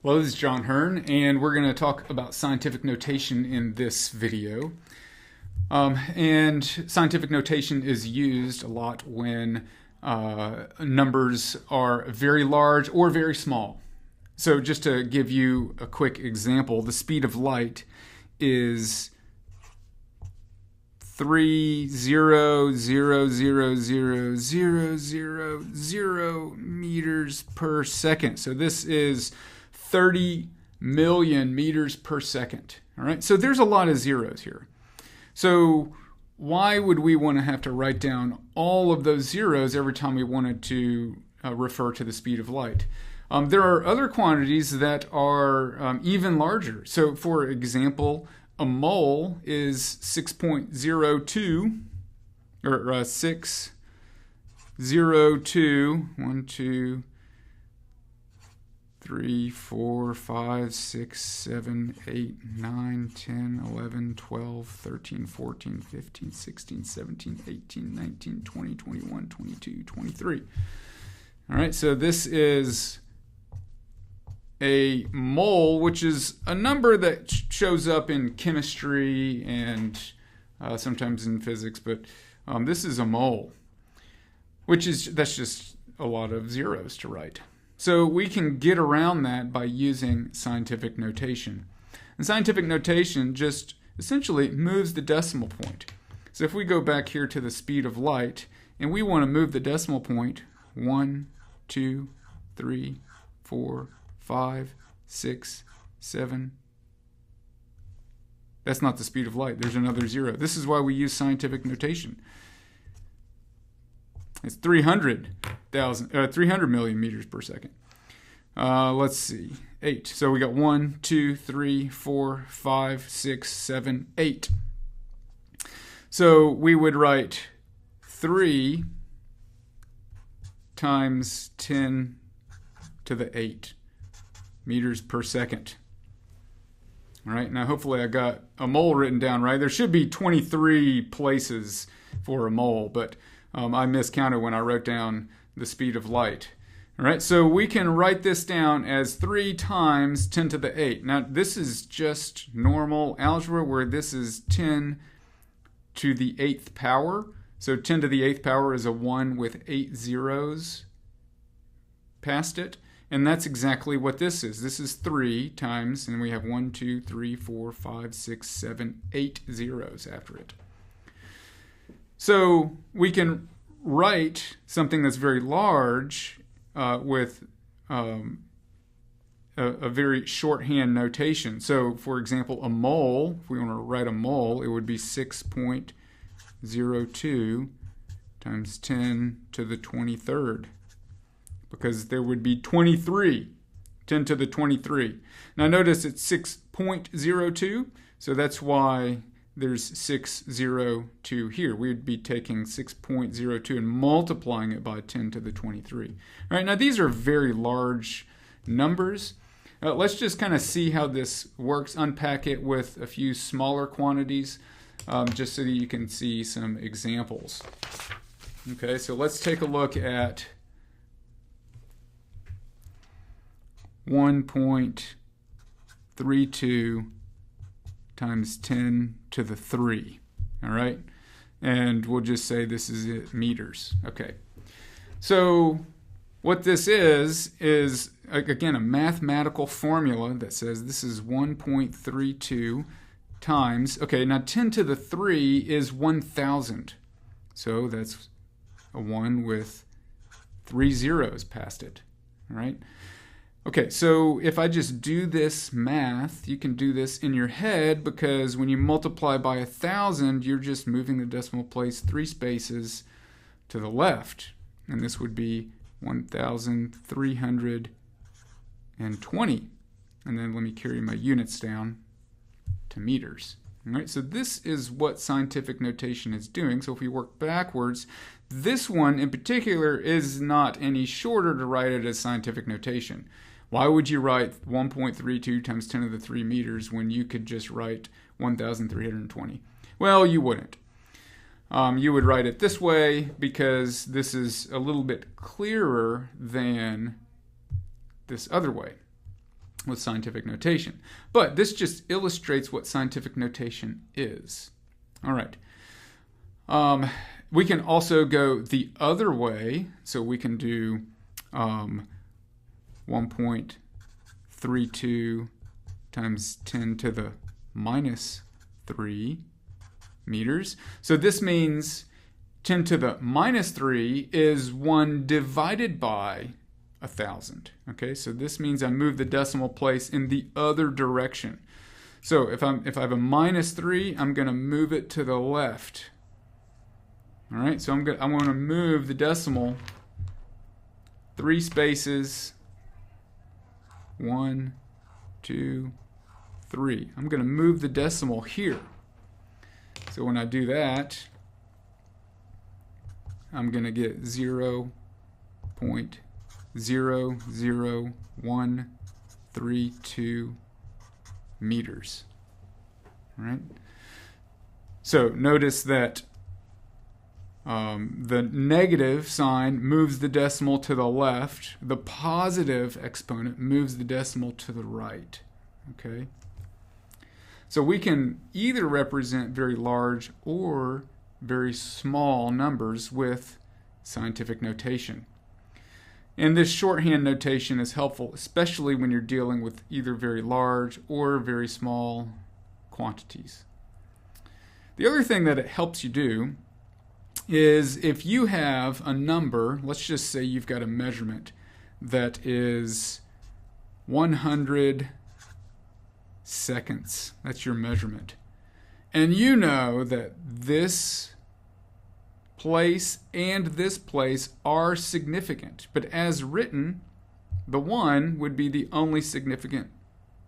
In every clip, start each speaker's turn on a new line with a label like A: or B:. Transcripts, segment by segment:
A: Hello, this is John Hearn, and we're going to talk about scientific notation in this video. And scientific notation is used a lot when numbers are very large or very small. So just to give you a quick example, the speed of light is 3,000,000,000 meters per second. So this is 30 million meters per second. All right, so there's a lot of zeros here. So why would we want to have to write down all of those zeros every time we wanted to refer to the speed of light? There are other quantities that are even larger. So for example, a mole is 6.02, or 602, 1, 2, 3, 4, 5, 6, 7, 8, 9, 10, 11, 12, 13, 14, 15, 16, 17, 18, 19, 20, 21, 22, 23. All right, so this is a mole, which is a number that shows up in chemistry and sometimes in physics, but this is a mole, that's just a lot of zeros to write. So we can get around that by using scientific notation. And scientific notation just essentially moves the decimal point. So if we go back here to the speed of light and we want to move the decimal point 1, 2, 3, 4, 5, 6, 7. That's not the speed of light. There's another zero. This is why we use scientific notation. It's 300 million meters per second. Let's see. 8. So we got 1, 2, 3, 4, 5, 6, 7, 8. So we would write 3 times 10 to the 8 meters per second. All right, now hopefully I got a mole written down right. There should be 23 places for a mole, but I miscounted when I wrote down the speed of light. All right, so we can write this down as 3 times 10 to the 8. Now this is just normal algebra where this is 10 to the 8th power. So 10 to the 8th power is a 1 with 8 zeros past it. And that's exactly what this is. This is 3 times, and we have 1, 2, 3, 4, 5, 6, 7, 8 zeros after it. So we can write something that's very large with a very shorthand notation. So for example, a mole, if we want to write a mole, it would be 6.02 times 10 to the 23rd. Because there would be 23, 10 to the 23. Now notice it's 6.02, so that's why there's 602 here. We'd be taking 6.02 and multiplying it by 10 to the 23. All right, now these are very large numbers. Let's just kind of see how this works, unpack it with a few smaller quantities, just so that you can see some examples. Okay, so let's take a look at 1.32 times 10 to the 3, all right? And we'll just say this is it, meters. Okay, so what this is again, a mathematical formula that says this is 1.32 times, okay, now 10 to the 3 is 1,000. So that's a 1 with 3 zeros past it, all right? Okay, so if I just do this math, you can do this in your head because when you multiply by 1,000, you're just moving the decimal place 3 spaces to the left. And this would be 1,320. And then let me carry my units down to meters. All right, so this is what scientific notation is doing. So if we work backwards, this one in particular is not any shorter to write it as scientific notation. Why would you write 1.32 times 10 to the 3 meters when you could just write 1,320? Well, you wouldn't. You would write it this way because this is a little bit clearer than this other way. with scientific notation. But this just illustrates what scientific notation is. All right. We can also go the other way. So we can do 1.32 times 10 to the minus 3 meters. So this means 10 to the minus 3 is 1 divided by 1,000. Okay, so this means I move the decimal place in the other direction. So if I have a minus 3, I'm going to move it to the left. All right, so I want to move the decimal 3 spaces. 1, 2, 3. I'm going to move the decimal here. So when I do that, I'm going to get 0.00132 meters. All right. So notice that the negative sign moves the decimal to the left. The positive exponent moves the decimal to the right. Okay. So we can either represent very large or very small numbers with scientific notation. And this shorthand notation is helpful, especially when you're dealing with either very large or very small quantities. The other thing that it helps you do is if you have a number, let's just say you've got a measurement that is 100 seconds. That's your measurement. And you know that this place and this place are significant. But as written, the 1 would be the only significant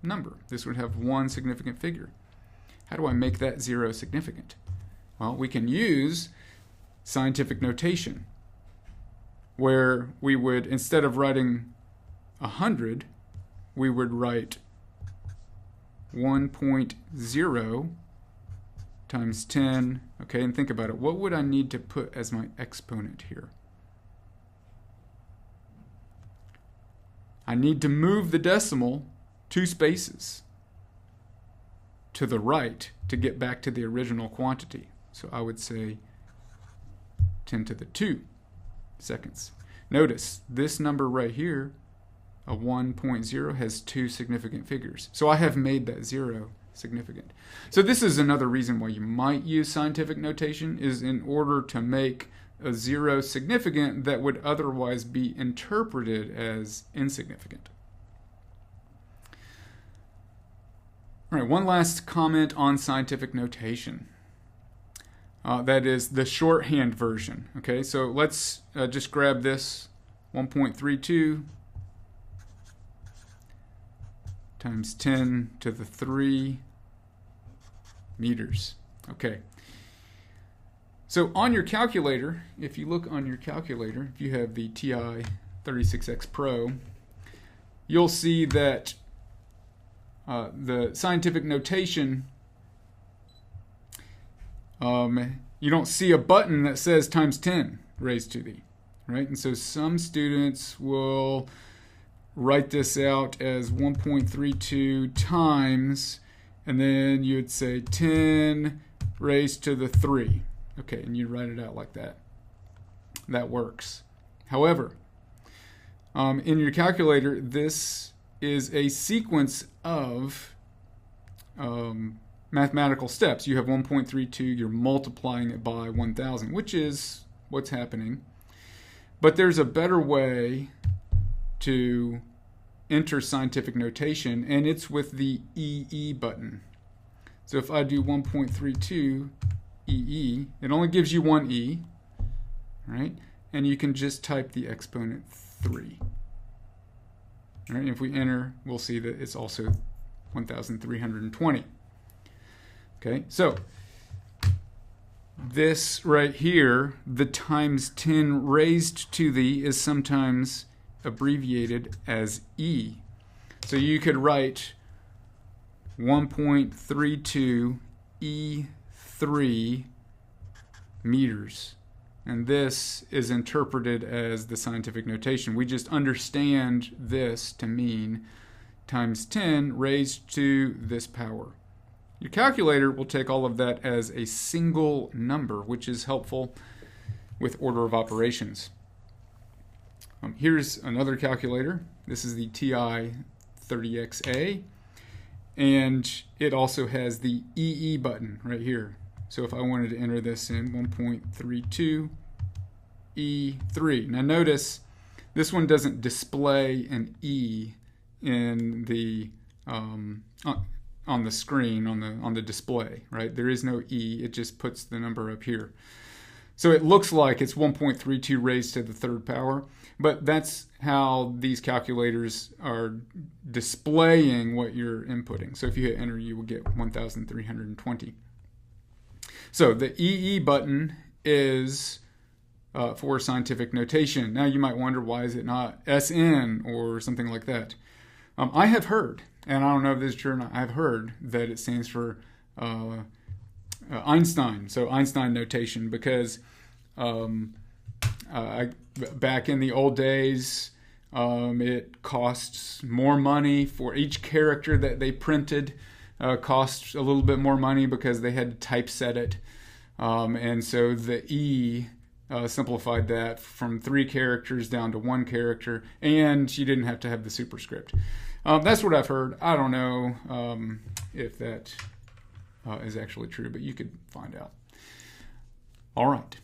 A: number. This would have one significant figure. How do I make that 0 significant? Well, we can use scientific notation, where we would, instead of writing 100, we would write 1.0 times 10. Okay, and think about it. What would I need to put as my exponent here? I need to move the decimal 2 spaces to the right to get back to the original quantity. So I would say 10 to the 2 seconds. Notice this number right here, a 1.0, has 2 significant figures. So I have made that 0 significant. So this is another reason why you might use scientific notation, is in order to make a 0 significant that would otherwise be interpreted as insignificant. All right, one last comment on scientific notation. That is the shorthand version. Okay, so let's just grab this 1.32 times 10 to the 3 meters. Okay. So on your calculator, if you look on your calculator, if you have the TI 36X Pro, you'll see that the scientific notation, you don't see a button that says times 10 raised to the, right? And so some students will write this out as 1.32 times, and then you'd say 10 raised to the 3. Okay, and you write it out like that. That works. However, in your calculator, this is a sequence of mathematical steps. You have 1.32, you're multiplying it by 1,000, which is what's happening. But there's a better way to enter scientific notation, and it's with the EE button. So if I do 1.32 EE, it only gives you one E, right? And you can just type the exponent 3. All right, and if we enter, we'll see that it's also 1,320. Okay, so this right here, the times 10 raised to the, is sometimes abbreviated as E. So you could write 1.32 E3 meters. And this is interpreted as the scientific notation. We just understand this to mean times 10 raised to this power. Your calculator will take all of that as a single number, which is helpful with order of operations. Here's another calculator. This is the TI 30XA, and it also has the EE button right here. So if I wanted to enter this in 1.32 E3. Now notice this one doesn't display an E in the on the screen, on the display, right? There is no E, it just puts the number up here. So it looks like it's 1.32 raised to the third power, but that's how these calculators are displaying what you're inputting. So if you hit enter, you will get 1,320. So the EE button is for scientific notation. Now you might wonder, why is it not SN or something like that? I have heard, and I don't know if this is true or not, I've heard that it stands for Einstein, so Einstein notation, because back in the old days, it costs more money for each character that they printed, cost a little bit more money because they had to typeset it, and so the E simplified that from 3 characters down to 1 character, and you didn't have to have the superscript. That's what I've heard. I don't know if that is actually true, but you could find out. All right,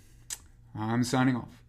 A: I'm signing off.